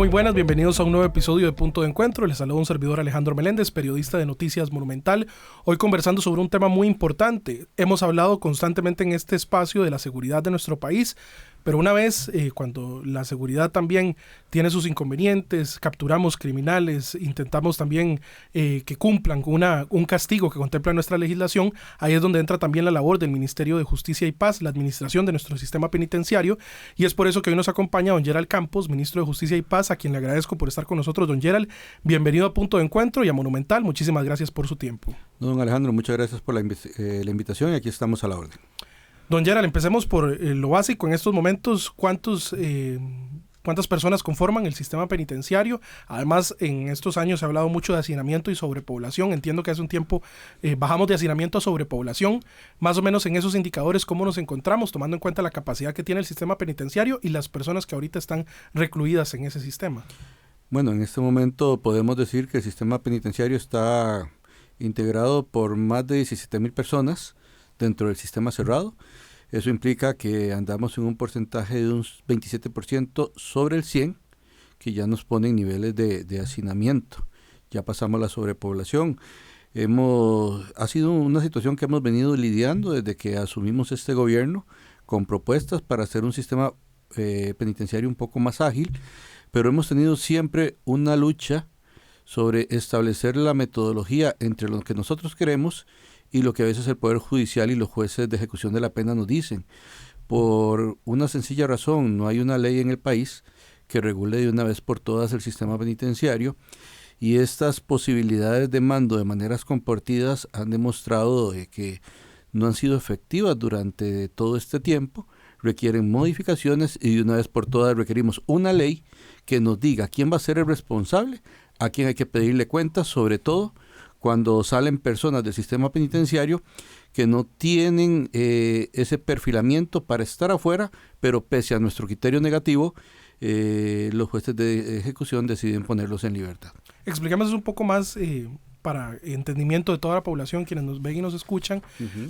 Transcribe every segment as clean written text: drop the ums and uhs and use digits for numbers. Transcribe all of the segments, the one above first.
Muy buenas, bienvenidos a un nuevo episodio de Punto de Encuentro. Les saluda un servidor, Alejandro Meléndez, periodista de Noticias Monumental. Hoy conversando sobre un tema muy importante. Hemos hablado constantemente en este espacio de la seguridad de nuestro país, pero una vez, cuando la seguridad también tiene sus inconvenientes, capturamos criminales, intentamos también que cumplan con un castigo que contempla nuestra legislación, ahí es donde entra también la labor del Ministerio de Justicia y Paz, la administración de nuestro sistema penitenciario, y es por eso que hoy nos acompaña don Gerald Campos, ministro de Justicia y Paz, a quien le agradezco por estar con nosotros. Don Gerald, bienvenido a Punto de Encuentro y a Monumental, muchísimas gracias por su tiempo. Don Alejandro, muchas gracias por la invitación y aquí estamos a la orden. Don Gerald, empecemos por lo básico. En estos momentos, ¿cuántas personas conforman el sistema penitenciario? Además, en estos años se ha hablado mucho de hacinamiento y sobrepoblación. Entiendo que hace un tiempo bajamos de hacinamiento a sobrepoblación. Más o menos en esos indicadores, ¿cómo nos encontramos, tomando en cuenta la capacidad que tiene el sistema penitenciario y las personas que ahorita están recluidas en ese sistema? Bueno, en este momento podemos decir que el sistema penitenciario está integrado por más de 17,000 personas dentro del sistema cerrado. Eso implica que andamos en un porcentaje de un 27% sobre el 100, que ya nos pone en niveles de hacinamiento. Ya pasamos la sobrepoblación. Ha sido una situación que hemos venido lidiando desde que asumimos este gobierno, con propuestas para hacer un sistema penitenciario un poco más ágil, pero hemos tenido siempre una lucha sobre establecer la metodología entre lo que nosotros queremos y lo que a veces el Poder Judicial y los jueces de ejecución de la pena nos dicen. Por una sencilla razón, no hay una ley en el país que regule de una vez por todas el sistema penitenciario, y estas posibilidades de mando de maneras compartidas han demostrado que no han sido efectivas durante todo este tiempo. Requieren modificaciones y de una vez por todas requerimos una ley que nos diga quién va a ser el responsable, a quién hay que pedirle cuentas, sobre todo cuando salen personas del sistema penitenciario que no tienen ese perfilamiento para estar afuera, pero pese a nuestro criterio negativo, los jueces de ejecución deciden ponerlos en libertad. Explícanos un poco más para entendimiento de toda la población, quienes nos ven y nos escuchan,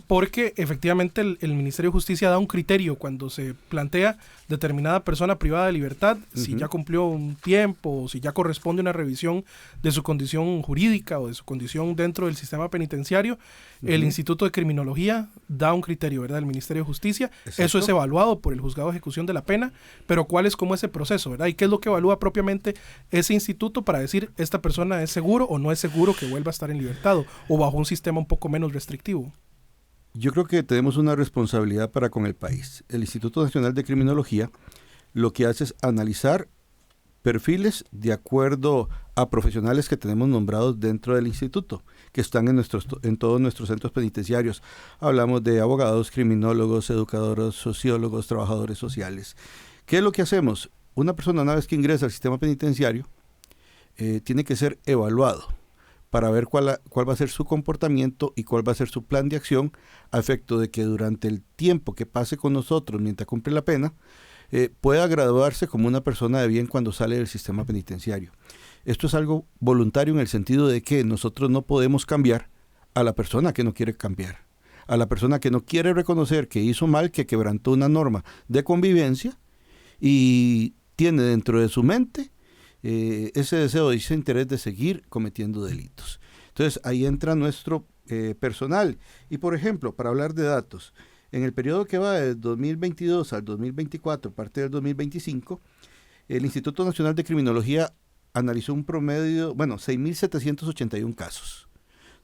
porque efectivamente el Ministerio de Justicia da un criterio cuando se plantea determinada persona privada de libertad, si ya cumplió un tiempo, o si ya corresponde una revisión de su condición jurídica o de su condición dentro del sistema penitenciario. El Instituto de Criminología da un criterio, ¿verdad?, del Ministerio de Justicia. Exacto. Eso es evaluado por el Juzgado de Ejecución de la Pena, pero ¿cuál es como ese proceso, verdad? ¿Y qué es lo que evalúa propiamente ese instituto para decir esta persona es seguro o no es seguro que vuelva a estar en libertad o bajo un sistema un poco menos restrictivo? Yo creo que tenemos una responsabilidad para con el país. El Instituto Nacional de Criminología lo que hace es analizar perfiles de acuerdo a profesionales que tenemos nombrados dentro del instituto, que están en todos nuestros centros penitenciarios. Hablamos de abogados, criminólogos, educadores, sociólogos, trabajadores sociales. ¿Qué es lo que hacemos? Una persona, una vez que ingresa al sistema penitenciario, tiene que ser evaluado para ver cuál va a ser su comportamiento y cuál va a ser su plan de acción, a efecto de que durante el tiempo que pase con nosotros mientras cumple la pena, pueda graduarse como una persona de bien cuando sale del sistema penitenciario. Esto es algo voluntario en el sentido de que nosotros no podemos cambiar a la persona que no quiere cambiar, a la persona que no quiere reconocer que hizo mal, que quebrantó una norma de convivencia y tiene dentro de su mente ese deseo y ese interés de seguir cometiendo delitos. Entonces ahí entra nuestro personal. Y por ejemplo, para hablar de datos, en el periodo que va del 2022 al 2024, parte del 2025, el Instituto Nacional de Criminología analizó un promedio, 6,781 casos,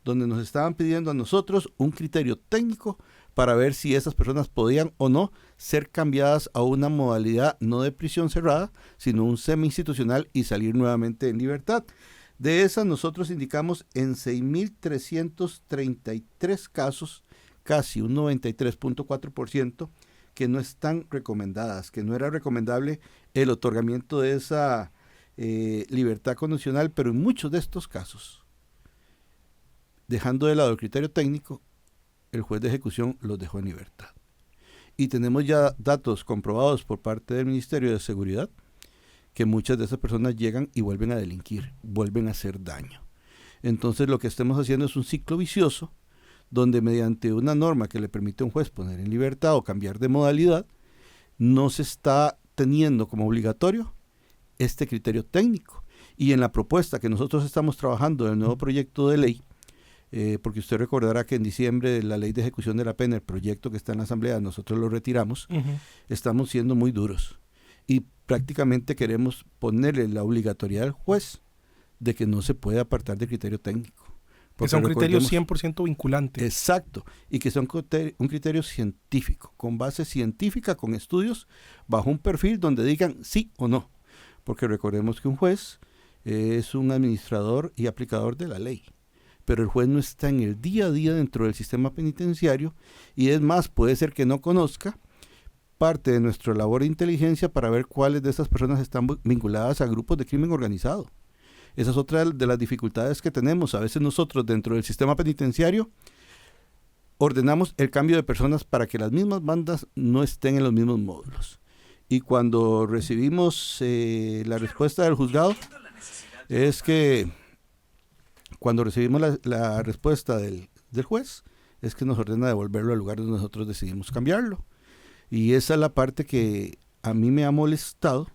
donde nos estaban pidiendo a nosotros un criterio técnico para ver si esas personas podían o no ser cambiadas a una modalidad no de prisión cerrada, sino un semi-institucional y salir nuevamente en libertad. De esas nosotros indicamos en 6,333 casos, casi un 93.4%, que no están recomendadas, que no era recomendable el otorgamiento de esa libertad condicional, pero en muchos de estos casos, dejando de lado el criterio técnico, el juez de ejecución los dejó en libertad. Y tenemos ya datos comprobados por parte del Ministerio de Seguridad que muchas de esas personas llegan y vuelven a delinquir, vuelven a hacer daño. Entonces lo que estamos haciendo es un ciclo vicioso donde mediante una norma que le permite a un juez poner en libertad o cambiar de modalidad, no se está teniendo como obligatorio este criterio técnico. Y en la propuesta que nosotros estamos trabajando del nuevo proyecto de ley, porque usted recordará que en diciembre la ley de ejecución de la pena, el proyecto que está en la Asamblea, nosotros lo retiramos, estamos siendo muy duros y prácticamente queremos ponerle la obligatoriedad al juez de que no se puede apartar del criterio técnico. Que sea un criterio 100% vinculante. Exacto, y que sea un criterio científico, con base científica, con estudios, bajo un perfil donde digan sí o no. Porque recordemos que un juez es un administrador y aplicador de la ley, pero el juez no está en el día a día dentro del sistema penitenciario, y es más, puede ser que no conozca parte de nuestra labor de inteligencia para ver cuáles de esas personas están vinculadas a grupos de crimen organizado. Esa es otra de las dificultades que tenemos. A veces nosotros dentro del sistema penitenciario ordenamos el cambio de personas para que las mismas bandas no estén en los mismos módulos. Y cuando recibimos la respuesta del juzgado, es que cuando recibimos la respuesta del juez, es que nos ordena devolverlo al lugar donde nosotros decidimos cambiarlo. Y esa es la parte que a mí me ha molestado,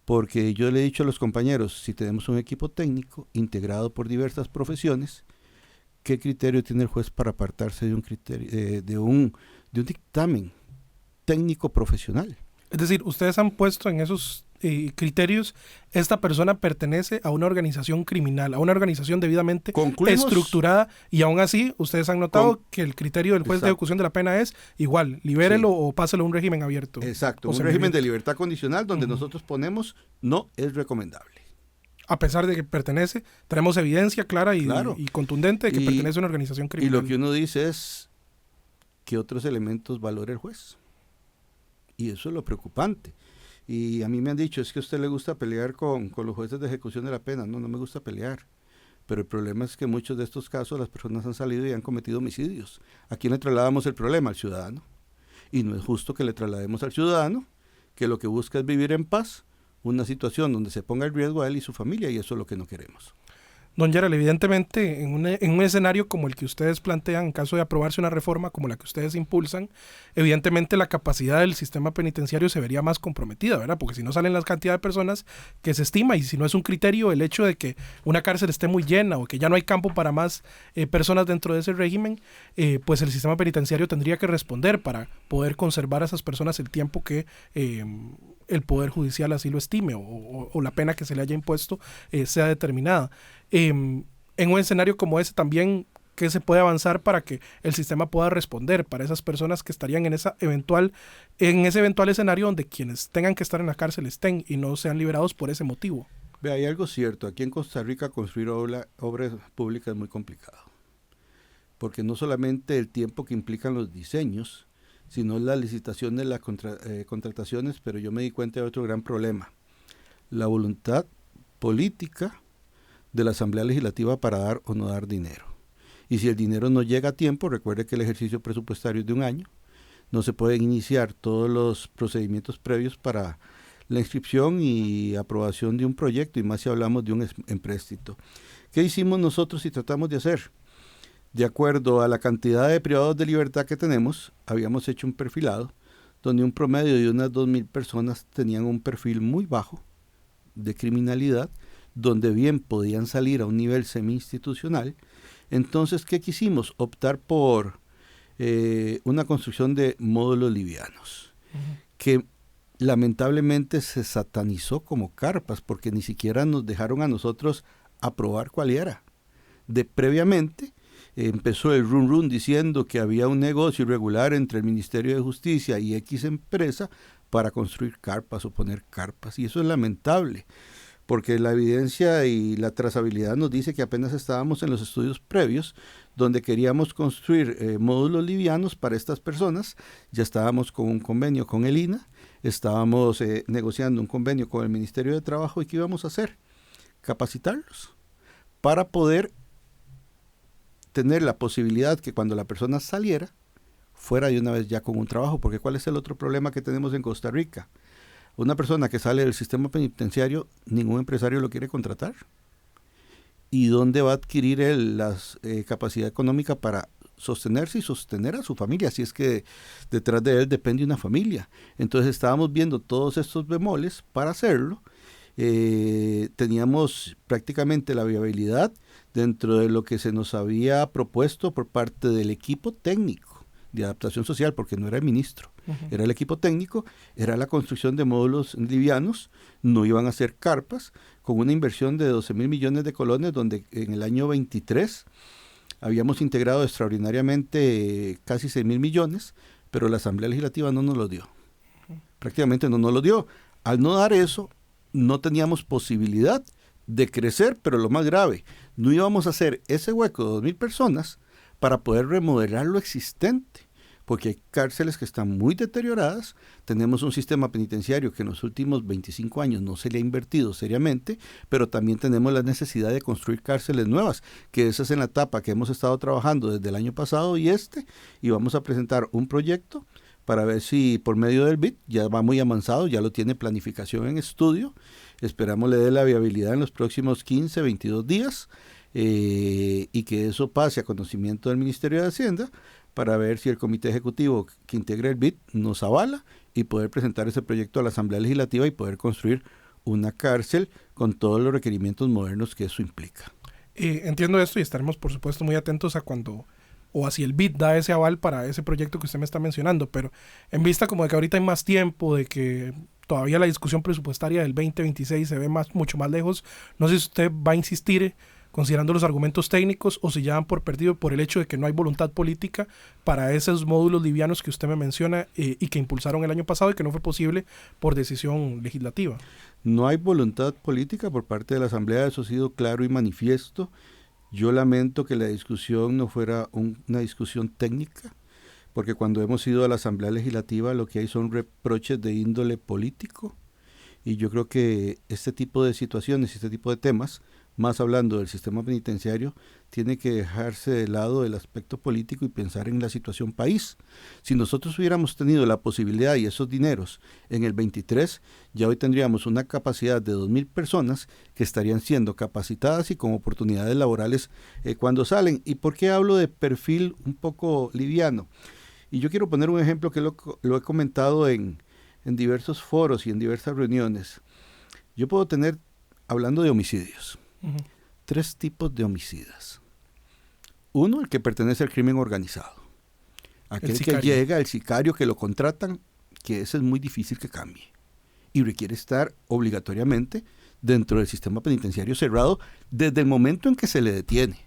porque yo le he dicho a los compañeros, si tenemos un equipo técnico integrado por diversas profesiones, ¿qué criterio tiene el juez para apartarse de un criterio, de un dictamen técnico profesional? Es decir, ustedes han puesto en esos criterios, esta persona pertenece a una organización criminal, a una organización debidamente estructurada, y aún así ustedes han notado que el criterio del juez de ejecución de la pena es igual, libérelo o páselo a un régimen abierto. Exacto, un régimen de libertad condicional donde nosotros ponemos no es recomendable. A pesar de que pertenece, tenemos evidencia clara y contundente de que pertenece a una organización criminal. Y lo que uno dice es que otros elementos valora el juez. Y eso es lo preocupante. Y a mí me han dicho, es que a usted le gusta pelear con los jueces de ejecución de la pena. No me gusta pelear. Pero el problema es que en muchos de estos casos las personas han salido y han cometido homicidios. ¿A quién le trasladamos el problema? Al ciudadano. Y no es justo que le traslademos al ciudadano, que lo que busca es vivir en paz, una situación donde se ponga en riesgo a él y su familia, y eso es lo que no queremos. Don Gerald, evidentemente, en un escenario como el que ustedes plantean, en caso de aprobarse una reforma como la que ustedes impulsan, evidentemente la capacidad del sistema penitenciario se vería más comprometida, ¿verdad? Porque si no salen las cantidades de personas que se estima, y si no es un criterio el hecho de que una cárcel esté muy llena o que ya no hay campo para más personas dentro de ese régimen, pues el sistema penitenciario tendría que responder para poder conservar a esas personas el tiempo que el Poder Judicial así lo estime o la pena que se le haya impuesto sea determinada. En un escenario como ese también, ¿qué se puede avanzar para que el sistema pueda responder para esas personas que estarían en ese eventual escenario donde quienes tengan que estar en la cárcel estén y no sean liberados por ese motivo? Ve, hay algo cierto. Aquí en Costa Rica construir obras públicas es muy complicado, porque no solamente el tiempo que implican los diseños, sino la licitación de las contrataciones, pero yo me di cuenta de otro gran problema: la voluntad política de la Asamblea Legislativa para dar o no dar dinero. Y si el dinero no llega a tiempo, recuerde que el ejercicio presupuestario es de un año, no se pueden iniciar todos los procedimientos previos para la inscripción y aprobación de un proyecto, y más si hablamos de un empréstito. ¿Qué hicimos nosotros y tratamos de hacer? De acuerdo a la cantidad de privados de libertad que tenemos, habíamos hecho un perfilado donde un promedio de unas 2,000 personas tenían un perfil muy bajo de criminalidad, donde bien podían salir a un nivel semi-institucional. Entonces, ¿qué quisimos? Optar por una construcción de módulos livianos, que lamentablemente se satanizó como carpas, porque ni siquiera nos dejaron a nosotros aprobar cuál era. Previamente empezó el run diciendo que había un negocio irregular entre el Ministerio de Justicia y X empresa para construir carpas o poner carpas, y eso es lamentable, porque la evidencia y la trazabilidad nos dice que apenas estábamos en los estudios previos, donde queríamos construir módulos livianos para estas personas. Ya estábamos con un convenio con el INA, estábamos negociando un convenio con el Ministerio de Trabajo, y ¿qué íbamos a hacer? Capacitarlos para poder tener la posibilidad que cuando la persona saliera, fuera de una vez ya con un trabajo, porque ¿cuál es el otro problema que tenemos en Costa Rica? Una persona que sale del sistema penitenciario, ningún empresario lo quiere contratar. ¿Y dónde va a adquirir él la capacidad económica para sostenerse y sostener a su familia? Si es que detrás de él depende una familia. Entonces estábamos viendo todos estos bemoles para hacerlo, teníamos prácticamente la viabilidad dentro de lo que se nos había propuesto por parte del equipo técnico de adaptación social, porque no era el ministro, era el equipo técnico, era la construcción de módulos livianos, no iban a ser carpas, con una inversión de 12,000 millones de colones, donde en el año 23 habíamos integrado extraordinariamente casi 6,000 millones, pero la Asamblea Legislativa no nos lo dio. Prácticamente no nos lo dio. Al no dar eso, no teníamos posibilidad de crecer, pero lo más grave, no íbamos a hacer ese hueco de 2,000 personas para poder remodelar lo existente, porque hay cárceles que están muy deterioradas, tenemos un sistema penitenciario que en los últimos 25 años no se le ha invertido seriamente, pero también tenemos la necesidad de construir cárceles nuevas, que esa es en la etapa que hemos estado trabajando desde el año pasado y vamos a presentar un proyecto para ver si por medio del BID, ya va muy avanzado, ya lo tiene planificación en estudio, esperamos le dé la viabilidad en los próximos 15, 22 días, y que eso pase a conocimiento del Ministerio de Hacienda para ver si el Comité Ejecutivo que integra el BID nos avala y poder presentar ese proyecto a la Asamblea Legislativa y poder construir una cárcel con todos los requerimientos modernos que eso implica. Entiendo esto y estaremos por supuesto muy atentos a cuando o así el BID da ese aval para ese proyecto que usted me está mencionando, pero en vista como de que ahorita hay más tiempo, de que todavía la discusión presupuestaria del 2026 se ve mucho más lejos, no sé si usted va a insistir considerando los argumentos técnicos o si ya dan por perdido por el hecho de que no hay voluntad política para esos módulos livianos que usted me menciona y que impulsaron el año pasado y que no fue posible por decisión legislativa. No hay voluntad política por parte de la Asamblea, eso ha sido claro y manifiesto. Yo lamento que la discusión no fuera una discusión técnica, porque cuando hemos ido a la Asamblea Legislativa lo que hay son reproches de índole político, y yo creo que este tipo de situaciones, este tipo de temas, más hablando del sistema penitenciario, tiene que dejarse de lado el aspecto político y pensar en la situación país. Si nosotros hubiéramos tenido la posibilidad y esos dineros en el 23, ya hoy tendríamos una capacidad de 2,000 personas que estarían siendo capacitadas y con oportunidades laborales cuando salen. ¿Y por qué hablo de perfil un poco liviano? Y yo quiero poner un ejemplo que lo he comentado en diversos foros y en diversas reuniones. Yo puedo tener, hablando de homicidios, 3 tipos de homicidas. Uno, el que pertenece al crimen organizado. Aquel que llega, el sicario que lo contratan, que ese es muy difícil que cambie. Y requiere estar obligatoriamente dentro del sistema penitenciario cerrado desde el momento en que se le detiene,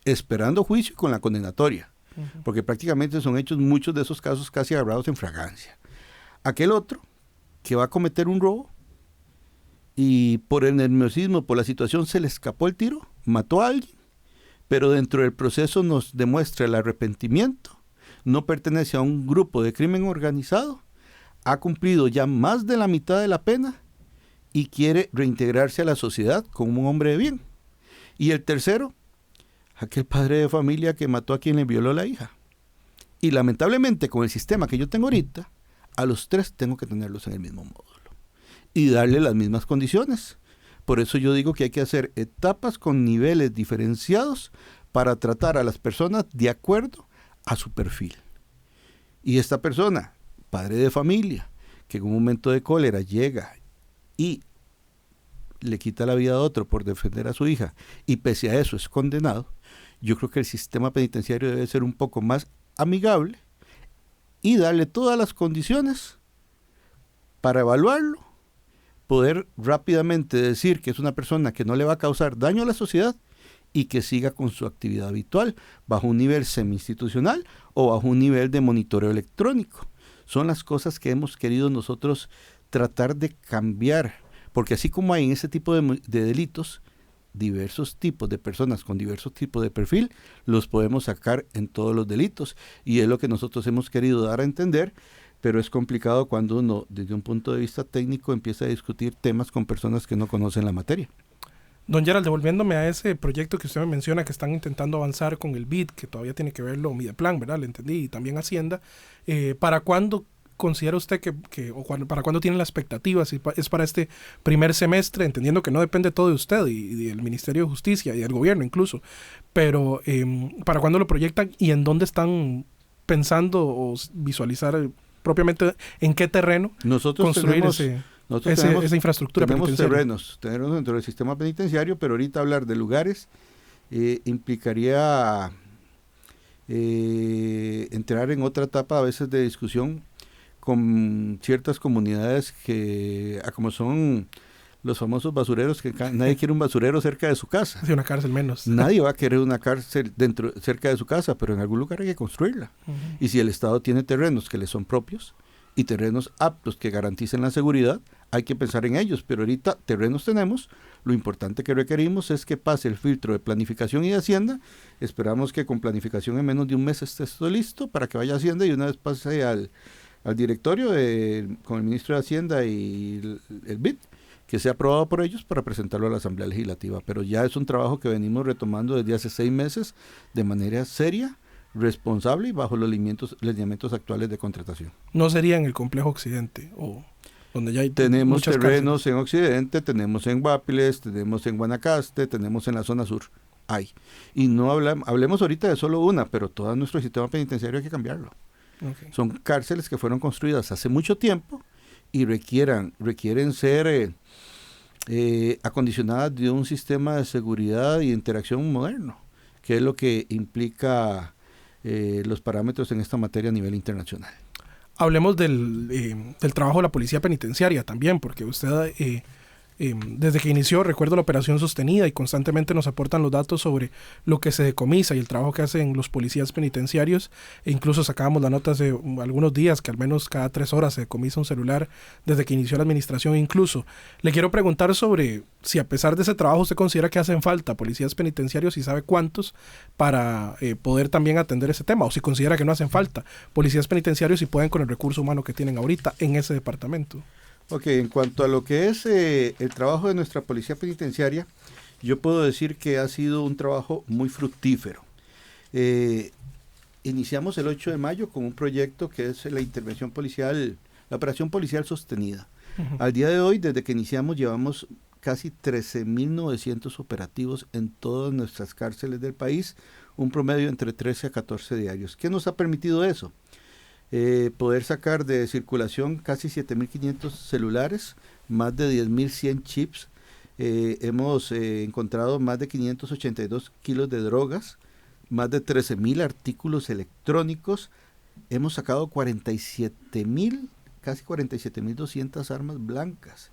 esperando juicio y con la condenatoria. Porque prácticamente son hechos muchos de esos casos casi agarrados en fragancia. Aquel otro, que va a cometer un robo, y por el nerviosismo, por la situación, se le escapó el tiro, mató a alguien, pero dentro del proceso nos demuestra el arrepentimiento, no pertenece a un grupo de crimen organizado, ha cumplido ya más de la mitad de la pena y quiere reintegrarse a la sociedad como un hombre de bien. Y el tercero, aquel padre de familia que mató a quien le violó la hija. Y lamentablemente con el sistema que yo tengo ahorita, a los 3 tengo que tenerlos en el mismo módulo y darle las mismas condiciones. Por eso yo digo que hay que hacer etapas con niveles diferenciados para tratar a las personas de acuerdo a su perfil. Y esta persona, padre de familia, que en un momento de cólera llega y le quita la vida a otro por defender a su hija y pese a eso es condenado, yo creo que el sistema penitenciario debe ser un poco más amigable y darle todas las condiciones para evaluarlo, poder rápidamente decir que es una persona que no le va a causar daño a la sociedad y que siga con su actividad habitual bajo un nivel semi-institucional o bajo un nivel de monitoreo electrónico. Son las cosas que hemos querido nosotros tratar de cambiar, porque así como hay en ese tipo de delitos diversos tipos de personas con diversos tipos de perfil, los podemos sacar en todos los delitos, y es lo que nosotros hemos querido dar a entender, pero es complicado cuando uno, desde un punto de vista técnico, empieza a discutir temas con personas que no conocen la materia. Don Gerald, devolviéndome a ese proyecto que usted me menciona que están intentando avanzar con el BID, que todavía tiene que verlo Mideplan, ¿verdad? Le entendí, y también Hacienda. ¿Para cuándo considera usted para cuándo tiene la expectativa? Si es para este primer semestre, entendiendo que no depende todo de usted y del Ministerio de Justicia y del gobierno incluso, pero ¿para cuándo lo proyectan y en dónde están pensando o visualizar propiamente en qué terreno nosotros construir tenemos, ese? Nosotros esa infraestructura penitenciaria. Tenemos terrenos dentro del sistema penitenciario, pero ahorita hablar de lugares implicaría entrar en otra etapa a veces de discusión con ciertas comunidades que, como son los famosos basureros, que nadie quiere un basurero cerca de su casa. Sí, una cárcel menos. Nadie va a querer una cárcel cerca de su casa, pero en algún lugar hay que construirla. Y si el Estado tiene terrenos que le son propios y terrenos aptos que garanticen la seguridad, hay que pensar en ellos. Pero ahorita terrenos tenemos, lo importante que requerimos es que pase el filtro de planificación y de Hacienda. Esperamos que con planificación en menos de un mes esté esto listo para que vaya a Hacienda y una vez pase al directorio con el ministro de Hacienda y el BID, que sea aprobado por ellos para presentarlo a la Asamblea Legislativa. Pero ya es un trabajo que venimos retomando desde hace 6 meses de manera seria, responsable y bajo los lineamientos actuales de contratación. ¿No sería en el complejo Occidente o donde ya hay tenemos muchas terrenos cárceles? En Occidente, tenemos en Guapiles, tenemos en Guanacaste, tenemos en la zona sur? Hay. Y no hablemos ahorita de solo una, pero todo nuestro sistema penitenciario hay que cambiarlo. Okay. Son cárceles que fueron construidas hace mucho tiempo y requieren ser acondicionadas de un sistema de seguridad y interacción moderno, que es lo que implica los parámetros en esta materia a nivel internacional. Hablemos del trabajo de la policía penitenciaria también, porque usted desde que inició, recuerdo la operación sostenida y constantemente nos aportan los datos sobre lo que se decomisa y el trabajo que hacen los policías penitenciarios, e incluso sacábamos la nota hace algunos días que al menos cada 3 horas se decomisa un celular desde que inició la administración. Incluso le quiero preguntar sobre si a pesar de ese trabajo usted considera que hacen falta policías penitenciarios y sabe cuántos para poder también atender ese tema, o si considera que no hacen falta policías penitenciarios y pueden con el recurso humano que tienen ahorita en ese departamento. Ok, en cuanto a lo que es el trabajo de nuestra policía penitenciaria, yo puedo decir que ha sido un trabajo muy fructífero. Iniciamos el 8 de mayo con un proyecto que es la intervención policial, la operación policial sostenida. Uh-huh. Al día de hoy, desde que iniciamos, llevamos casi 13.900 operativos en todas nuestras cárceles del país, un promedio entre 13 a 14 diarios. ¿Qué nos ha permitido eso? Poder sacar de circulación casi 7.500 celulares, más de 10.100 chips, hemos encontrado más de 582 kilos de drogas, más de 13.000 artículos electrónicos, hemos sacado casi 47.200 armas blancas.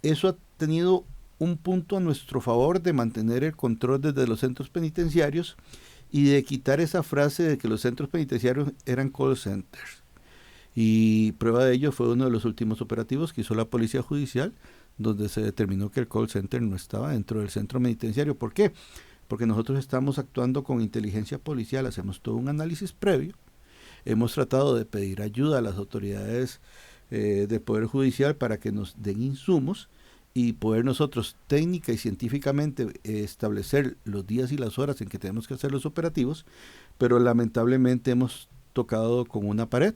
Eso ha tenido un punto a nuestro favor de mantener el control desde los centros penitenciarios y de quitar esa frase de que los centros penitenciarios eran call centers. Y prueba de ello fue uno de los últimos operativos que hizo la Policía Judicial, donde se determinó que el call center no estaba dentro del centro penitenciario. ¿Por qué? Porque nosotros estamos actuando con inteligencia policial, hacemos todo un análisis previo, hemos tratado de pedir ayuda a las autoridades del Poder Judicial para que nos den insumos y poder nosotros técnica y científicamente establecer los días y las horas en que tenemos que hacer los operativos, pero lamentablemente hemos tocado con una pared.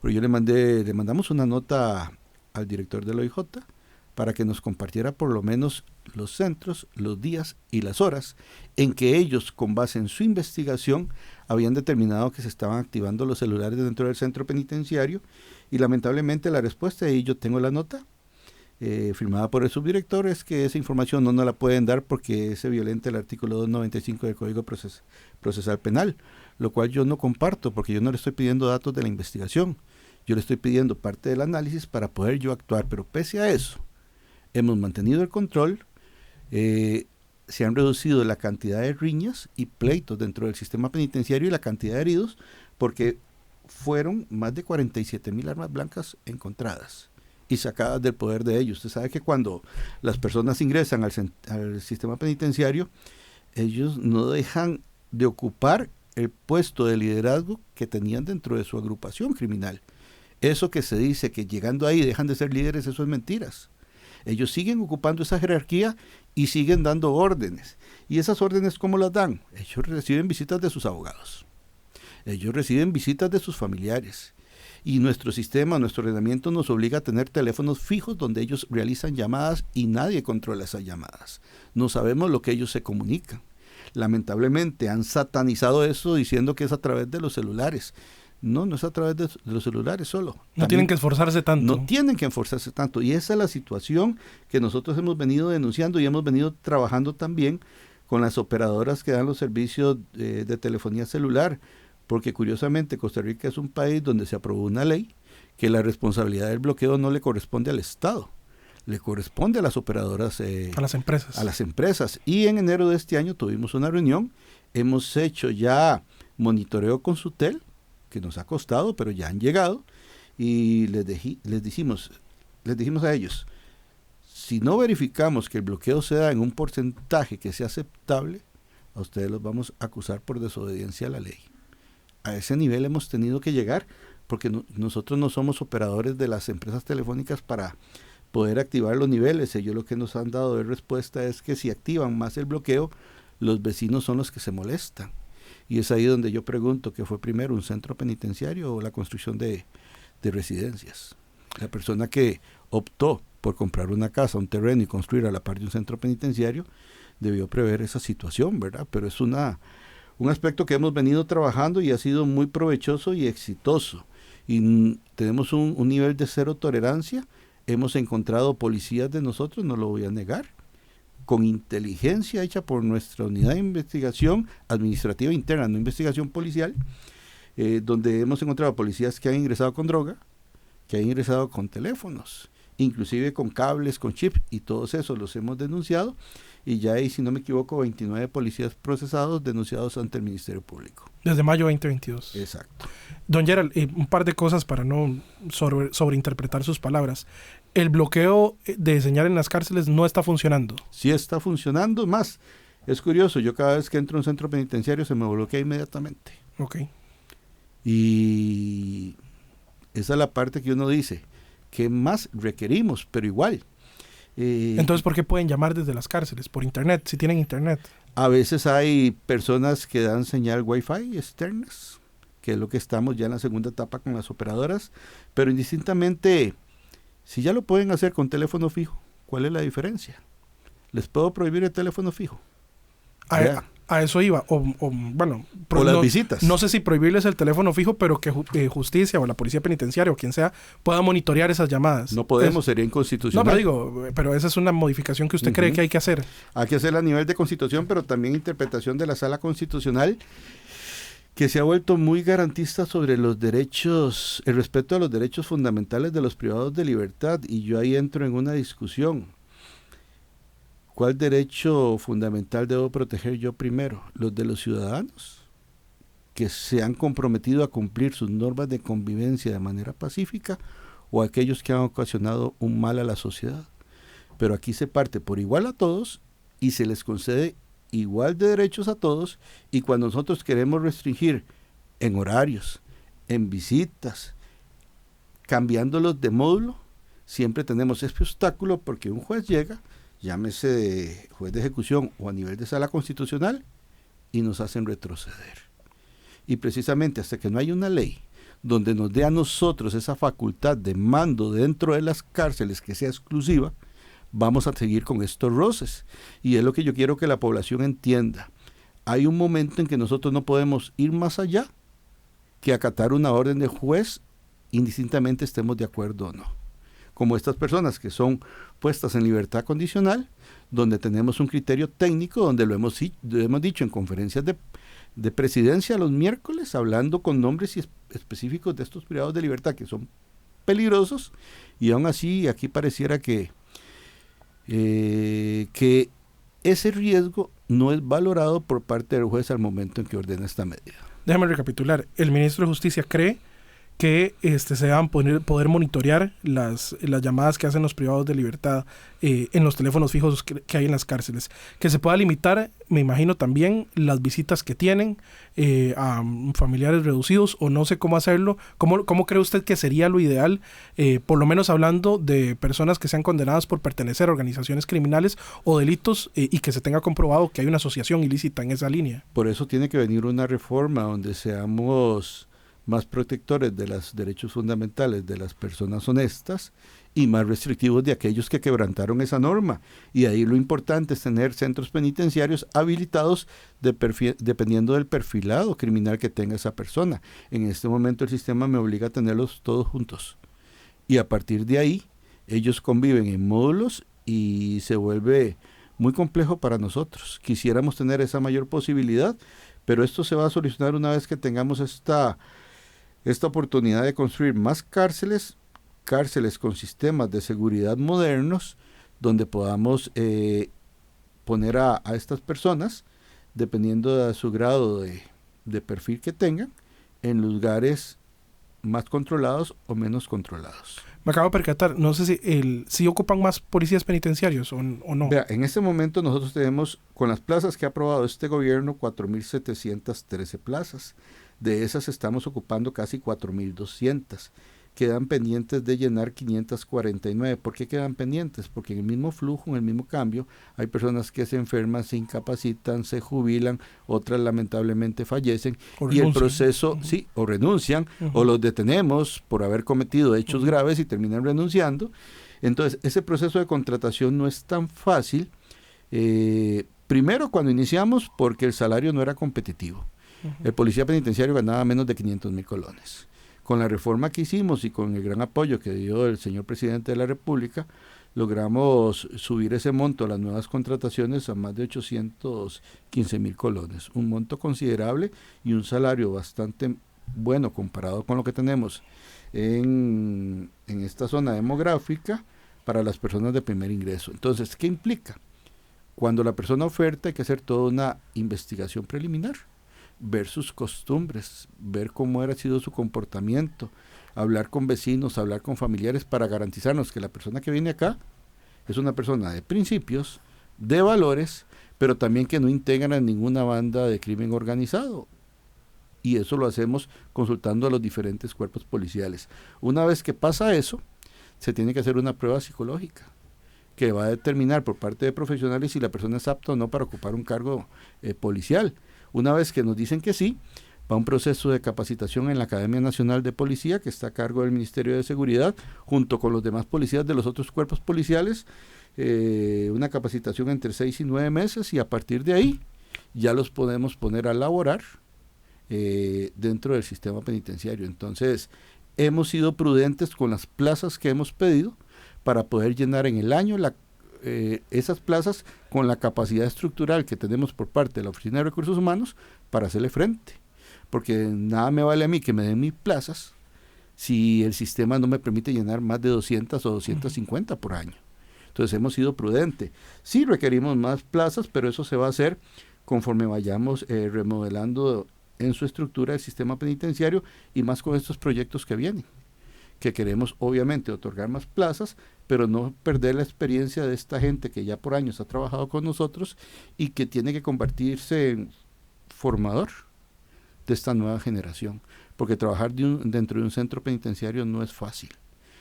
Pero yo le mandamos una nota al director del OIJ para que nos compartiera por lo menos los centros, los días y las horas en que ellos, con base en su investigación, habían determinado que se estaban activando los celulares dentro del centro penitenciario, y lamentablemente la respuesta, y yo tengo la nota, firmada por el subdirector, es que esa información no nos la pueden dar porque se violenta el artículo 295 del Código Procesal Penal, lo cual yo no comparto porque yo no le estoy pidiendo datos de la investigación, yo le estoy pidiendo parte del análisis para poder yo actuar. Pero pese a eso, hemos mantenido el control, se han reducido la cantidad de riñas y pleitos dentro del sistema penitenciario y la cantidad de heridos, porque fueron más de 47.000 armas blancas encontradas y sacadas del poder de ellos. Usted sabe que cuando las personas ingresan al sistema penitenciario, ellos no dejan de ocupar el puesto de liderazgo que tenían dentro de su agrupación criminal. Eso que se dice que llegando ahí dejan de ser líderes, eso es mentiras. Ellos siguen ocupando esa jerarquía y siguen dando órdenes. ¿Y esas órdenes cómo las dan? Ellos reciben visitas de sus abogados. Ellos reciben visitas de sus familiares. Y nuestro sistema, nuestro ordenamiento nos obliga a tener teléfonos fijos donde ellos realizan llamadas y nadie controla esas llamadas. No sabemos lo que ellos se comunican. Lamentablemente han satanizado eso diciendo que es a través de los celulares. No es a través de los celulares solo. No También tienen que esforzarse tanto. no tienen que esforzarse tanto. Y esa es la situación que nosotros hemos venido denunciando y hemos venido trabajando también con las operadoras que dan los servicios de telefonía celular. Porque curiosamente Costa Rica es un país donde se aprobó una ley que la responsabilidad del bloqueo no le corresponde al Estado, le corresponde a las operadoras. A las empresas. A las empresas. Y en enero de este año tuvimos una reunión, hemos hecho ya monitoreo con Sutel, que nos ha costado, pero ya han llegado, y les dijimos a ellos, si no verificamos que el bloqueo se da en un porcentaje que sea aceptable, a ustedes los vamos a acusar por desobediencia a la ley. A ese nivel hemos tenido que llegar, porque nosotros no somos operadores de las empresas telefónicas para poder activar los niveles. Ellos lo que nos han dado de respuesta es que si activan más el bloqueo, los vecinos son los que se molestan. Y es ahí donde yo pregunto, ¿qué fue primero, un centro penitenciario o la construcción de residencias? La persona que optó por comprar una casa, un terreno y construir a la par de un centro penitenciario, debió prever esa situación, ¿verdad? Pero es un aspecto que hemos venido trabajando y ha sido muy provechoso y exitoso. Y tenemos un nivel de cero tolerancia. Hemos encontrado policías de nosotros, no lo voy a negar, con inteligencia hecha por nuestra unidad de investigación administrativa interna, no investigación policial, donde hemos encontrado policías que han ingresado con droga, que han ingresado con teléfonos, inclusive con cables, con chip, y todos esos los hemos denunciado, y ya hay, si no me equivoco, 29 policías procesados denunciados ante el Ministerio Público. Desde mayo 2022. Exacto. Don Gerald, un par de cosas para no sobreinterpretar sus palabras. El bloqueo de señal en las cárceles no está funcionando. Sí está funcionando, más. Es curioso, yo cada vez que entro a un centro penitenciario se me bloquea inmediatamente. Ok. Y esa es la parte que uno dice, ¿qué más requerimos? Pero igual. Entonces, ¿por qué pueden llamar desde las cárceles? Por internet, si tienen internet. A veces hay personas que dan señal Wi-Fi externas, que es lo que estamos ya en la segunda etapa con las operadoras, pero indistintamente, si ya lo pueden hacer con teléfono fijo, ¿cuál es la diferencia? ¿Les puedo prohibir el teléfono fijo? A eso iba. O las visitas. No sé si prohibirles el teléfono fijo, pero que justicia o la policía penitenciaria o quien sea pueda monitorear esas llamadas. No podemos, sería inconstitucional. No, pero esa es una modificación que usted cree que hay que hacer. Hay que hacerla a nivel de Constitución, pero también interpretación de la Sala Constitucional, que se ha vuelto muy garantista sobre los derechos, el respeto a los derechos fundamentales de los privados de libertad, y yo ahí entro en una discusión. ¿Cuál derecho fundamental debo proteger yo primero? ¿Los de los ciudadanos que se han comprometido a cumplir sus normas de convivencia de manera pacífica, o aquellos que han ocasionado un mal a la sociedad? Pero aquí se parte por igual a todos y se les concede igual de derechos a todos, y cuando nosotros queremos restringir en horarios, en visitas, cambiándolos de módulo, siempre tenemos este obstáculo porque un juez llega, llámese de juez de ejecución o a nivel de sala constitucional, y nos hacen retroceder. Y precisamente hasta que no hay una ley donde nos dé a nosotros esa facultad de mando dentro de las cárceles que sea exclusiva, vamos a seguir con estos roces. Y es lo que yo quiero que la población entienda. Hay un momento en que nosotros no podemos ir más allá que acatar una orden de juez, indistintamente estemos de acuerdo o no. Como estas personas que son puestas en libertad condicional, donde tenemos un criterio técnico, donde lo hemos dicho en conferencias de presidencia los miércoles, hablando con nombres específicos de estos privados de libertad que son peligrosos, y aún así aquí pareciera que ese riesgo no es valorado por parte del juez al momento en que ordena esta medida. Déjame recapitular. El ministro de Justicia cree que se van a poder monitorear las llamadas que hacen los privados de libertad en los teléfonos fijos que hay en las cárceles. Que se pueda limitar, me imagino también, las visitas que tienen a familiares reducidos, o no sé cómo hacerlo. ¿Cómo cree usted que sería lo ideal, por lo menos hablando de personas que sean condenadas por pertenecer a organizaciones criminales o delitos, y que se tenga comprobado que hay una asociación ilícita en esa línea? Por eso tiene que venir una reforma donde seamos más protectores de los derechos fundamentales de las personas honestas, y más restrictivos de aquellos que quebrantaron esa norma. Y ahí lo importante es tener centros penitenciarios habilitados dependiendo del perfilado criminal que tenga esa persona. En este momento el sistema me obliga a tenerlos todos juntos. Y a partir de ahí, ellos conviven en módulos y se vuelve muy complejo para nosotros. Quisiéramos tener esa mayor posibilidad, pero esto se va a solucionar una vez que tengamos esta oportunidad de construir más cárceles con sistemas de seguridad modernos, donde podamos poner a estas personas, dependiendo de su grado de perfil que tengan, en lugares más controlados o menos controlados. Me acabo de percatar, no sé si ocupan más policías penitenciarios o no. Vea, en este momento nosotros tenemos, con las plazas que ha aprobado este gobierno, 4.713 plazas. De esas estamos ocupando casi 4.200. Quedan pendientes de llenar 549. ¿Por qué quedan pendientes? Porque en el mismo flujo, en el mismo cambio, hay personas que se enferman, se incapacitan, se jubilan, otras lamentablemente fallecen, y el proceso, sí, o renuncian, o los detenemos por haber cometido hechos graves y terminan renunciando. Entonces, ese proceso de contratación no es tan fácil. Primero, cuando iniciamos, porque el salario no era competitivo. El policía penitenciario ganaba menos de 500,000 colones. Con la reforma que hicimos y con el gran apoyo que dio el señor presidente de la República, logramos subir ese monto a las nuevas contrataciones a más de 815,000 colones. Un monto considerable y un salario bastante bueno comparado con lo que tenemos en esta zona demográfica para las personas de primer ingreso. Entonces, ¿qué implica? Cuando la persona oferta hay que hacer toda una investigación preliminar, ver sus costumbres, ver cómo ha sido su comportamiento, hablar con vecinos, hablar con familiares para garantizarnos que la persona que viene acá es una persona de principios, de valores, pero también que no integra ninguna banda de crimen organizado. Y eso lo hacemos consultando a los diferentes cuerpos policiales. Una vez que pasa eso, se tiene que hacer una prueba psicológica que va a determinar por parte de profesionales si la persona es apta o no para ocupar un cargo policial. Una vez que nos dicen que sí, va un proceso de capacitación en la Academia Nacional de Policía, que está a cargo del Ministerio de Seguridad, junto con los demás policías de los otros cuerpos policiales, una capacitación entre 6 y 9 meses, y a partir de ahí ya los podemos poner a laborar dentro del sistema penitenciario. Entonces, hemos sido prudentes con las plazas que hemos pedido para poder llenar en el año esas plazas con la capacidad estructural que tenemos por parte de la Oficina de Recursos Humanos para hacerle frente, porque nada me vale a mí que me den 1,000 plazas si el sistema no me permite llenar más de 200 o 250 por año. Entonces hemos sido prudentes. Sí requerimos más plazas, pero eso se va a hacer conforme vayamos remodelando en su estructura el sistema penitenciario, y más con estos proyectos que vienen, que queremos obviamente otorgar más plazas, pero no perder la experiencia de esta gente que ya por años ha trabajado con nosotros y que tiene que convertirse en formador de esta nueva generación, porque trabajar dentro de un centro penitenciario no es fácil.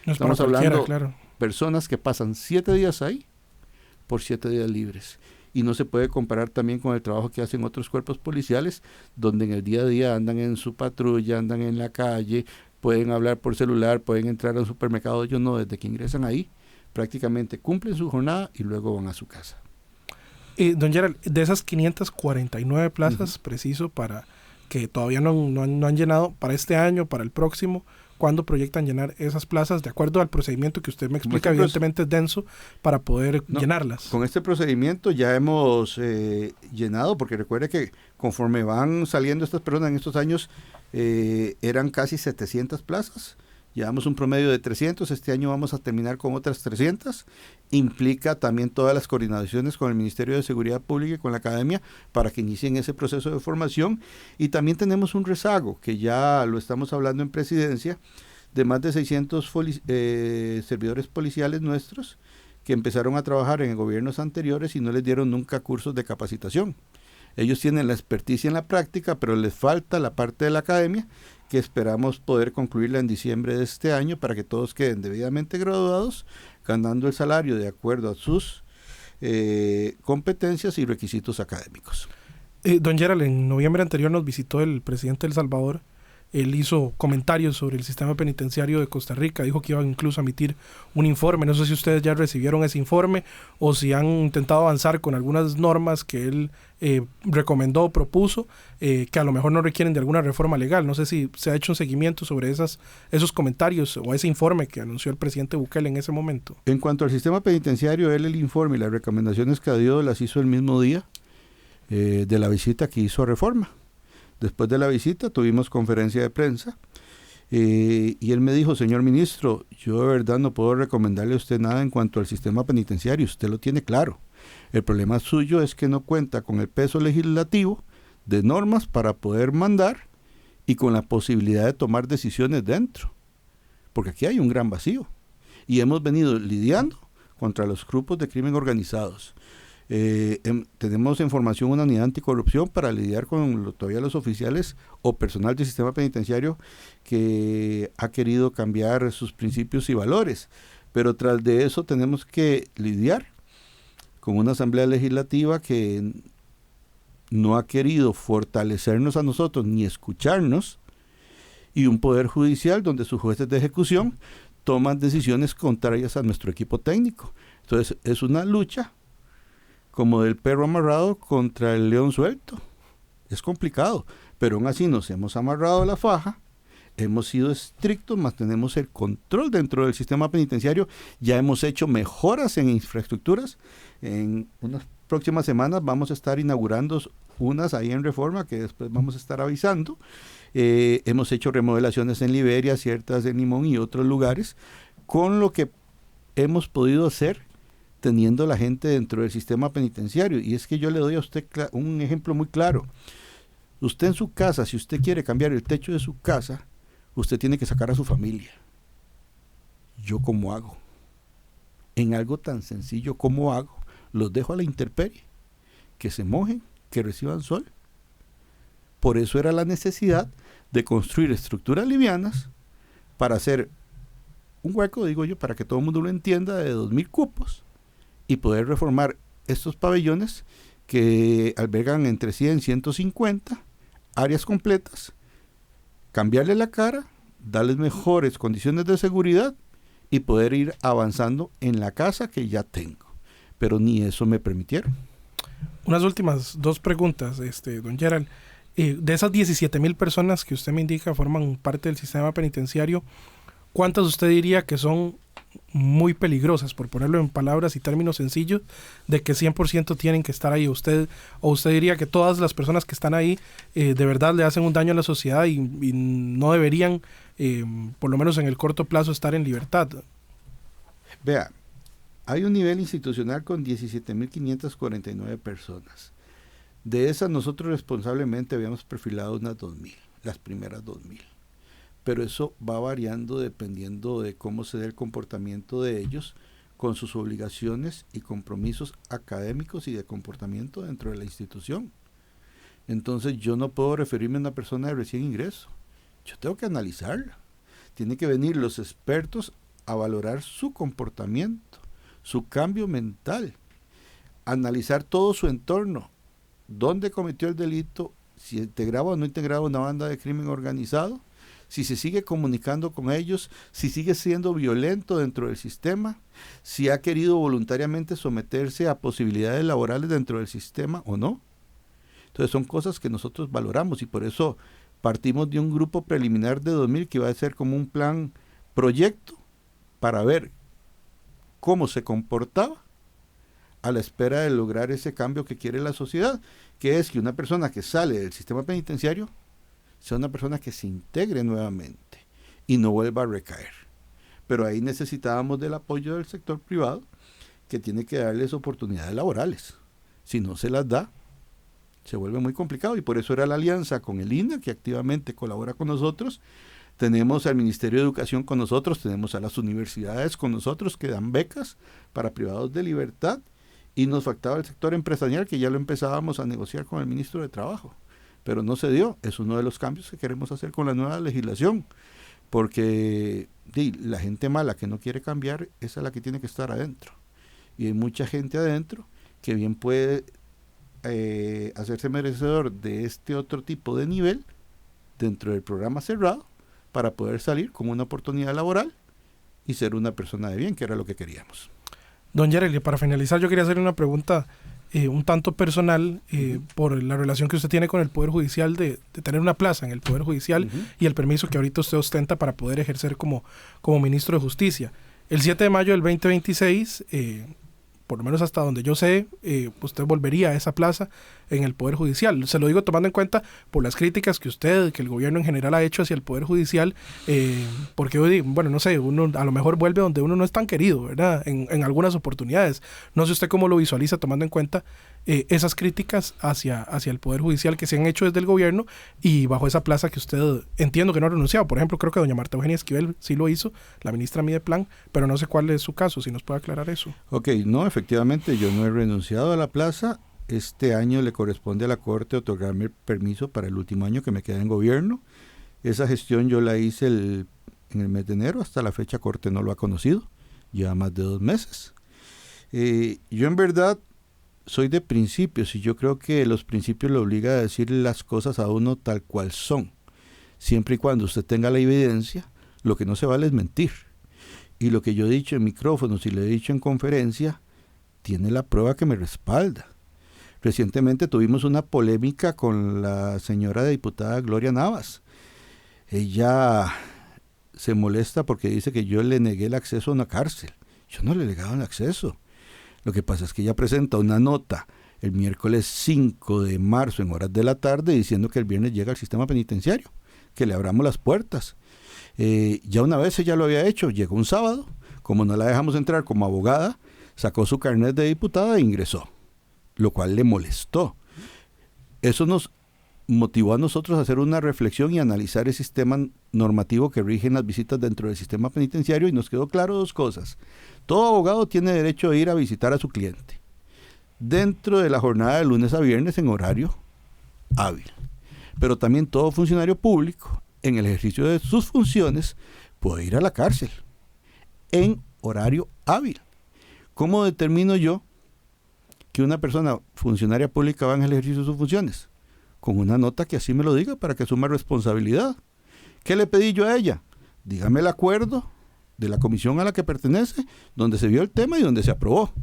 No es Estamos para hablando claro. Personas que pasan 7 días ahí por 7 días libres, y no se puede comparar también con el trabajo que hacen otros cuerpos policiales, donde en el día a día andan en su patrulla, andan en la calle, pueden hablar por celular, pueden entrar a un supermercado. Ellos no, desde que ingresan ahí, prácticamente cumplen su jornada y luego van a su casa. Don Gerald, de esas 549 plazas, preciso, para que todavía no han llenado para este año, para el próximo, ¿cuándo proyectan llenar esas plazas? De acuerdo al procedimiento que usted me explica, evidentemente es denso para poder llenarlas. Con este procedimiento ya hemos llenado, porque recuerde que conforme van saliendo estas personas en estos años, eran casi 700 plazas. Llevamos un promedio de 300, este año vamos a terminar con otras 300. Implica también todas las coordinaciones con el Ministerio de Seguridad Pública y con la Academia para que inicien ese proceso de formación. Y también tenemos un rezago, que ya lo estamos hablando en Presidencia, de más de 600 servidores policiales nuestros que empezaron a trabajar en gobiernos anteriores y no les dieron nunca cursos de capacitación. Ellos tienen la experticia en la práctica, pero les falta la parte de la academia, que esperamos poder concluirla en diciembre de este año para que todos queden debidamente graduados, ganando el salario de acuerdo a sus competencias y requisitos académicos. Don Gerald, en noviembre anterior nos visitó el presidente de El Salvador él hizo comentarios sobre el sistema penitenciario de Costa Rica, dijo que iba incluso a emitir un informe. No sé si ustedes ya recibieron ese informe o si han intentado avanzar con algunas normas que él recomendó o propuso, que a lo mejor no requieren de alguna reforma legal. No sé si se ha hecho un seguimiento sobre esos comentarios o ese informe que anunció el presidente Bukele en ese momento. En cuanto al sistema penitenciario, él el informe y las recomendaciones que dio las hizo el mismo día de la visita que hizo a Reforma. Después de la visita tuvimos conferencia de prensa y él me dijo: señor ministro, yo de verdad no puedo recomendarle a usted nada en cuanto al sistema penitenciario, usted lo tiene claro. El problema suyo es que no cuenta con el peso legislativo de normas para poder mandar y con la posibilidad de tomar decisiones dentro, porque aquí hay un gran vacío y hemos venido lidiando contra los grupos de crimen organizados. Tenemos en formación una unidad anticorrupción para lidiar con todavía los oficiales o personal del sistema penitenciario que ha querido cambiar sus principios y valores, pero tras de eso tenemos que lidiar con una asamblea legislativa que no ha querido fortalecernos a nosotros ni escucharnos, y un poder judicial donde sus jueces de ejecución toman decisiones contrarias a nuestro equipo técnico. Entonces es una lucha como del perro amarrado contra el león suelto. Es complicado, pero aún así nos hemos amarrado la faja, hemos sido estrictos, mantenemos el control dentro del sistema penitenciario, ya hemos hecho mejoras en infraestructuras. En unas próximas semanas vamos a estar inaugurando unas ahí en Reforma que después vamos a estar avisando. Hemos hecho remodelaciones en Liberia, ciertas en Limón y otros lugares, con lo que hemos podido hacer teniendo la gente dentro del sistema penitenciario. Y es que yo le doy a usted un ejemplo muy claro. Usted en su casa, si usted quiere cambiar el techo de su casa, usted tiene que sacar a su familia. ¿Yo cómo hago? En algo tan sencillo, ¿cómo hago? Los dejo a la intemperie, que se mojen, que reciban sol. Por eso era la necesidad de construir estructuras livianas para hacer un hueco, digo yo, para que todo el mundo lo entienda, de 2,000 cupos y poder reformar estos pabellones que albergan entre 100 y 150 áreas completas, cambiarle la cara, darles mejores condiciones de seguridad y poder ir avanzando en la casa que ya tengo. Pero ni eso me permitieron. Unas últimas 2 preguntas, don Gerald. De esas 17,000 personas que usted me indica forman parte del sistema penitenciario, ¿cuántas usted diría que son muy peligrosas, por ponerlo en palabras y términos sencillos, de que 100% tienen que estar ahí? ¿Usted diría que todas las personas que están ahí de verdad le hacen un daño a la sociedad y no deberían, por lo menos en el corto plazo, estar en libertad? Vea, hay un nivel institucional con 17,549 personas. De esas nosotros responsablemente habíamos perfilado unas 2,000, las primeras 2,000. Pero eso va variando dependiendo de cómo se dé el comportamiento de ellos con sus obligaciones y compromisos académicos y de comportamiento dentro de la institución. Entonces yo no puedo referirme a una persona de recién ingreso. Yo tengo que analizarla. Tienen que venir los expertos a valorar su comportamiento, su cambio mental, analizar todo su entorno, dónde cometió el delito, si integraba o no integraba una banda de crimen organizado, si se sigue comunicando con ellos, si sigue siendo violento dentro del sistema, si ha querido voluntariamente someterse a posibilidades laborales dentro del sistema o no. Entonces son cosas que nosotros valoramos y por eso partimos de un grupo preliminar de 2,000 que va a ser como un plan proyecto para ver cómo se comportaba a la espera de lograr ese cambio que quiere la sociedad, que es que una persona que sale del sistema penitenciario sea una persona que se integre nuevamente y no vuelva a recaer. Pero ahí necesitábamos del apoyo del sector privado, que tiene que darles oportunidades laborales. Si no se las da, se vuelve muy complicado, y por eso era la alianza con el INA, que activamente colabora con nosotros. Tenemos al Ministerio de Educación con nosotros, tenemos a las universidades con nosotros que dan becas para privados de libertad, y nos faltaba el sector empresarial, que ya lo empezábamos a negociar con el ministro de Trabajo, pero no se dio. Es uno de los cambios que queremos hacer con la nueva legislación, porque la gente mala que no quiere cambiar, esa es la que tiene que estar adentro, y hay mucha gente adentro que bien puede hacerse merecedor de este otro tipo de nivel, dentro del programa cerrado para poder salir con una oportunidad laboral y ser una persona de bien, que era lo que queríamos. Don Yereli, para finalizar yo quería hacerle una pregunta un tanto personal por la relación que usted tiene con el Poder Judicial de tener una plaza en el Poder Judicial y el permiso que ahorita usted ostenta para poder ejercer como ministro de Justicia. El 7 de mayo del 2026, por lo menos hasta donde yo sé, usted volvería a esa plaza en el Poder Judicial. Se lo digo tomando en cuenta por las críticas que el gobierno en general ha hecho hacia el Poder Judicial, porque hoy, bueno, no sé, uno a lo mejor vuelve donde uno no es tan querido, ¿verdad? En algunas oportunidades. No sé usted cómo lo visualiza tomando en cuenta esas críticas hacia el Poder Judicial que se han hecho desde el gobierno y bajo esa plaza que usted entiendo que no ha renunciado. Por ejemplo, creo que doña Marta Eugenia Esquivel sí lo hizo, la ministra Mideplan, pero no sé cuál es su caso, si nos puede aclarar eso. Ok, no, efectivamente yo no he renunciado a la plaza. Este año le corresponde a la Corte otorgarme el permiso para el último año que me queda en gobierno. Esa gestión yo la hice en el mes de enero, hasta la fecha Corte no lo ha conocido, lleva más de 2 meses. Yo en verdad soy de principios y yo creo que los principios le obligan a decir las cosas a uno tal cual son. Siempre y cuando usted tenga la evidencia, lo que no se vale es mentir. Y lo que yo he dicho en micrófonos y le he dicho en conferencia, tiene la prueba que me respalda. Recientemente tuvimos una polémica con la señora diputada Gloria Navas. Ella se molesta porque dice que yo le negué el acceso a una cárcel. Yo no le he negado el acceso. Lo que pasa es que ella presenta una nota el miércoles 5 de marzo en horas de la tarde diciendo que el viernes llega al sistema penitenciario, que le abramos las puertas. Ya una vez ella lo había hecho, llegó un sábado, como no la dejamos entrar como abogada, sacó su carnet de diputada e ingresó, lo cual le molestó. Eso nos motivó a nosotros a hacer una reflexión y analizar el sistema normativo que rige las visitas dentro del sistema penitenciario y nos quedó claro 2 cosas. Todo abogado tiene derecho a ir a visitar a su cliente dentro de la jornada de lunes a viernes en horario hábil. Pero también todo funcionario público en el ejercicio de sus funciones puede ir a la cárcel en horario hábil. ¿Cómo determino yo que una persona funcionaria pública va en el ejercicio de sus funciones? Con una nota que así me lo diga para que asuma responsabilidad. ¿Qué le pedí yo a ella? Dígame el acuerdo de la comisión a la que pertenece, donde se vio el tema y donde se aprobó.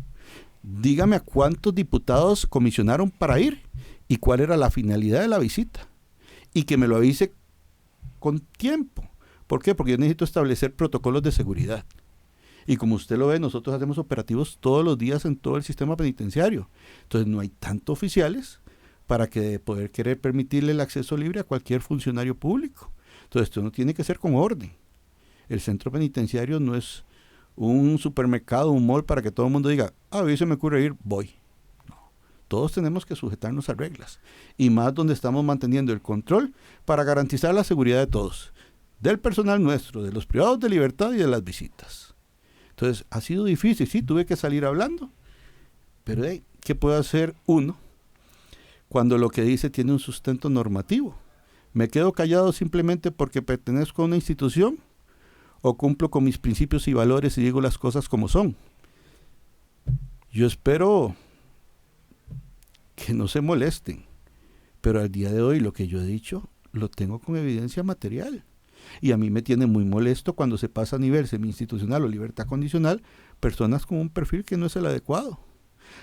Dígame a cuántos diputados comisionaron para ir y cuál era la finalidad de la visita. Y que me lo avise con tiempo. ¿Por qué? Porque yo necesito establecer protocolos de seguridad. Y como usted lo ve, nosotros hacemos operativos todos los días en todo el sistema penitenciario. Entonces no hay tantos oficiales para que poder querer permitirle el acceso libre a cualquier funcionario público. Entonces esto no tiene que ser con orden. El centro penitenciario no es un supermercado, un mall para que todo el mundo diga, a mí se me ocurre ir, voy. No, todos tenemos que sujetarnos a reglas. Y más donde estamos manteniendo el control para garantizar la seguridad de todos. Del personal nuestro, de los privados de libertad y de las visitas. Entonces ha sido difícil, sí, tuve que salir hablando. Pero ¿qué puede hacer uno cuando lo que dice tiene un sustento normativo? ¿Me quedo callado simplemente porque pertenezco a una institución? ¿O cumplo con mis principios y valores y digo las cosas como son? Yo espero que no se molesten, pero al día de hoy lo que yo he dicho lo tengo con evidencia material. Y a mí me tiene muy molesto cuando se pasa a nivel semi-institucional o libertad condicional personas con un perfil que no es el adecuado.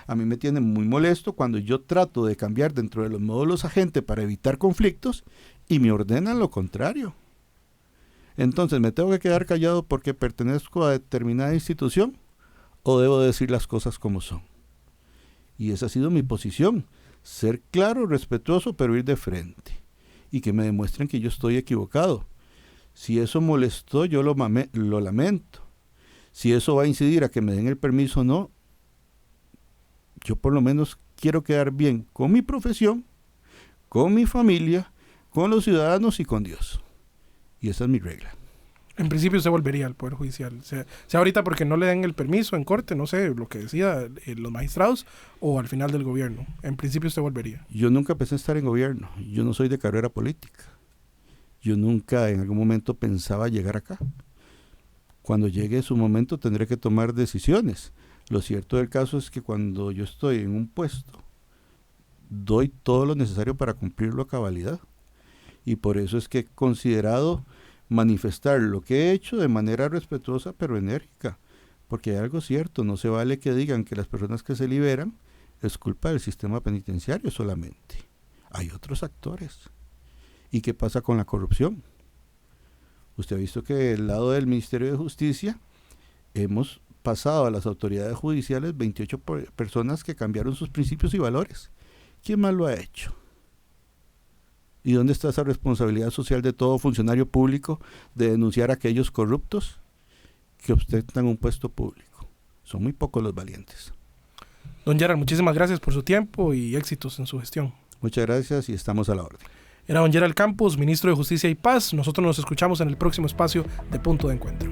A mí me tiene muy molesto cuando yo trato de cambiar dentro de los módulos agente para evitar conflictos y me ordenan lo contrario. Entonces, ¿me tengo que quedar callado porque pertenezco a determinada institución o debo decir las cosas como son? Y esa ha sido mi posición, ser claro, respetuoso, pero ir de frente y que me demuestren que yo estoy equivocado. Si eso molestó, yo lo lamento. Si eso va a incidir a que me den el permiso o no, yo por lo menos quiero quedar bien con mi profesión, con mi familia, con los ciudadanos y con Dios. Y esa es mi regla. En principio usted volvería al Poder Judicial. Sea ahorita porque no le den el permiso en corte, no sé, lo que decía los magistrados, o al final del gobierno. En principio usted volvería. Yo nunca pensé estar en gobierno. Yo no soy de carrera política. Yo nunca en algún momento pensaba llegar acá. Cuando llegue su momento tendré que tomar decisiones. Lo cierto del caso es que cuando yo estoy en un puesto, doy todo lo necesario para cumplirlo a cabalidad. Y por eso es que he considerado manifestar lo que he hecho de manera respetuosa pero enérgica. Porque hay algo cierto, no se vale que digan que las personas que se liberan es culpa del sistema penitenciario solamente. Hay otros actores. ¿Y qué pasa con la corrupción? Usted ha visto que del lado del Ministerio de Justicia hemos pasado a las autoridades judiciales 28 personas que cambiaron sus principios y valores. ¿Quién más lo ha hecho? ¿Y dónde está esa responsabilidad social de todo funcionario público de denunciar a aquellos corruptos que ostentan un puesto público? Son muy pocos los valientes. Don Gerald, muchísimas gracias por su tiempo y éxitos en su gestión. Muchas gracias y estamos a la orden. Era don Gerald Campos, ministro de Justicia y Paz. Nosotros nos escuchamos en el próximo espacio de Punto de Encuentro.